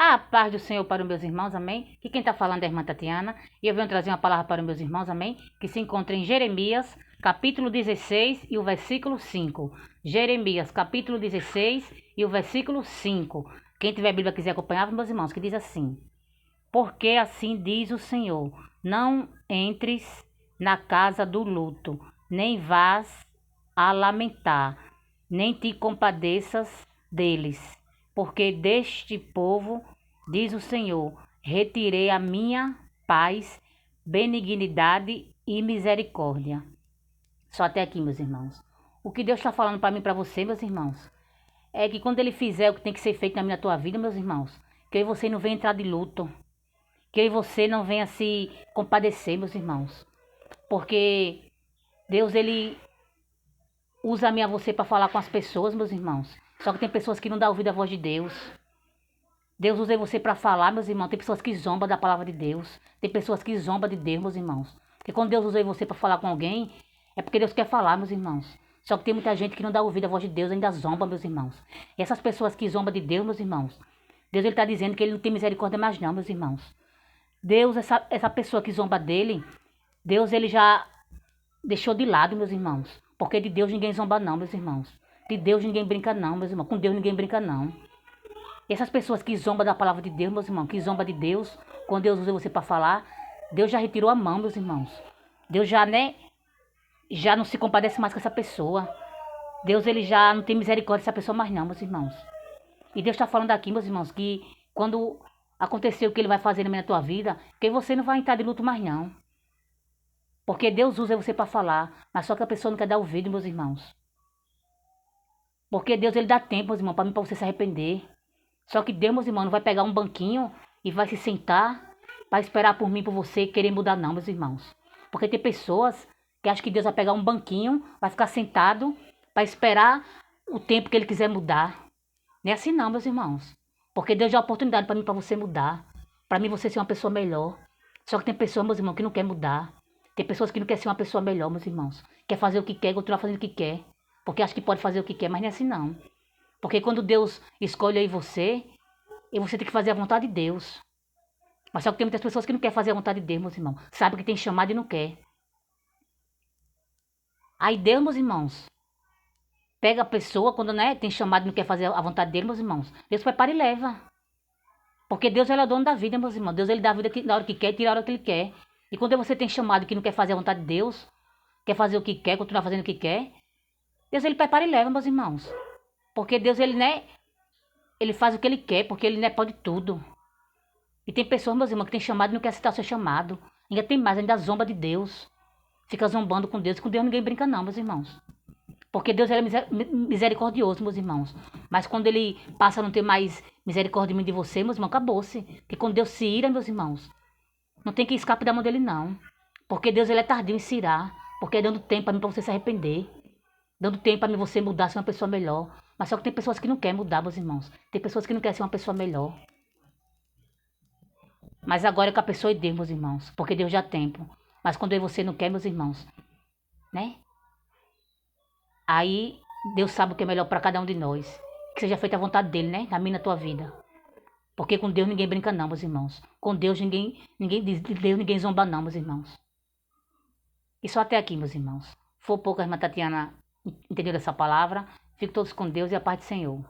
A paz do Senhor para os meus irmãos, amém? Que quem está falando é a irmã Tatiana. E eu venho trazer uma palavra para os meus irmãos, amém? Que se encontra em Jeremias, capítulo 16 e o versículo 5. Jeremias, capítulo 16 e o versículo 5. Quem tiver a Bíblia quiser acompanhar, meus irmãos, que diz assim: Porque assim diz o Senhor, não entres na casa do luto, nem vás a lamentar, nem te compadeças deles. Porque deste povo, diz o Senhor, retirei a minha paz, benignidade e misericórdia. Só até aqui, meus irmãos. O que Deus está falando para mim e para você, meus irmãos, é que quando Ele fizer o que tem que ser feito na minha tua vida, meus irmãos, que eu e você não venha entrar de luto, que eu e você não venha se compadecer, meus irmãos. Porque Deus, Ele usa a mim e a você para falar com as pessoas, meus irmãos. Só que tem pessoas que não dão ouvido à voz de Deus. Deus usa você para falar, meus irmãos. Tem pessoas que zombam da palavra de Deus. Tem pessoas que zombam de Deus, meus irmãos. Porque quando Deus usa você para falar com alguém, é porque Deus quer falar, meus irmãos. Só que tem muita gente que não dá ouvido à voz de Deus, ainda zomba, meus irmãos. E essas pessoas que zombam de Deus, meus irmãos, Deus está dizendo que Ele não tem misericórdia mais não, meus irmãos. Deus, essa pessoa que zomba dele, Deus, Ele já deixou de lado, meus irmãos. Porque de Deus ninguém zomba não, meus irmãos. De Deus ninguém brinca não, meus irmãos. Com Deus ninguém brinca não. E essas pessoas que zombam da palavra de Deus, meus irmãos, que zombam de Deus, quando Deus usa você para falar, Deus já retirou a mão, meus irmãos. Deus já, já não se compadece mais com essa pessoa. Deus, Ele já não tem misericórdia dessa pessoa mais não, meus irmãos. E Deus está falando aqui, meus irmãos, que quando acontecer o que Ele vai fazer na tua vida, que você não vai entrar de luto mais não. Porque Deus usa você para falar, mas só que a pessoa não quer dar ouvido, meus irmãos. Porque Deus, Ele dá tempo, meus irmãos, para mim, para você se arrepender. Só que Deus, meus irmãos, não vai pegar um banquinho e vai se sentar para esperar por mim, por você, querer mudar não, meus irmãos. Porque tem pessoas que acham que Deus vai pegar um banquinho, vai ficar sentado para esperar o tempo que Ele quiser mudar. Não é assim não, meus irmãos. Porque Deus dá a oportunidade para mim, para você mudar. Para mim, você ser uma pessoa melhor. Só que tem pessoas, meus irmãos, que não quer mudar. Tem pessoas que não querem ser uma pessoa melhor, meus irmãos. Quer fazer o que quer, continuar fazendo o que quer. Porque acha que pode fazer o que quer, mas não é assim não. Porque quando Deus escolhe aí você, e você tem que fazer a vontade de Deus. Mas só que tem muitas pessoas que não querem fazer a vontade de Deus, meus irmãos. Sabe que tem chamado e não quer. Aí Deus, meus irmãos, pega a pessoa quando tem chamado e não quer fazer a vontade dele, meus irmãos. Deus prepara e leva. Porque Deus, Ele é o dono da vida, meus irmãos. Deus, Ele dá a vida na hora que quer e tira a hora que Ele quer. E quando você tem chamado que não quer fazer a vontade de Deus, quer fazer o que quer, continuar fazendo o que quer, Deus, Ele prepara e leva, meus irmãos. Porque Deus, Ele, Ele faz o que Ele quer, porque Ele, pode tudo. E tem pessoas, meus irmãos, que tem chamado e não quer aceitar o seu chamado. Ainda tem mais, ainda zomba de Deus. Fica zombando com Deus. Com Deus ninguém brinca não, meus irmãos. Porque Deus é misericordioso, meus irmãos. Mas quando Ele passa a não ter mais misericórdia de você, meus irmãos, acabou-se. Porque quando Deus se ira, meus irmãos, não tem que escape da mão dele, não. Porque Deus, Ele é tardio em se irar. Porque é dando tempo para mim, para você se arrepender. Dando tempo para mim, você mudar, ser uma pessoa melhor. Mas só que tem pessoas que não querem mudar, meus irmãos. Tem pessoas que não querem ser uma pessoa melhor. Mas agora é com a pessoa e Deus, meus irmãos. Porque Deus já tem tempo. Mas quando eu e você não quer, meus irmãos, aí Deus sabe o que é melhor para cada um de nós. Que seja feita a vontade dele, na minha e na tua vida. Porque com Deus ninguém brinca não, meus irmãos. Com Deus ninguém diz, de Deus ninguém zomba não, meus irmãos. E só até aqui, meus irmãos. Foi pouco a irmã Tatiana entendeu essa palavra. Fiquem todos com Deus e a paz do Senhor.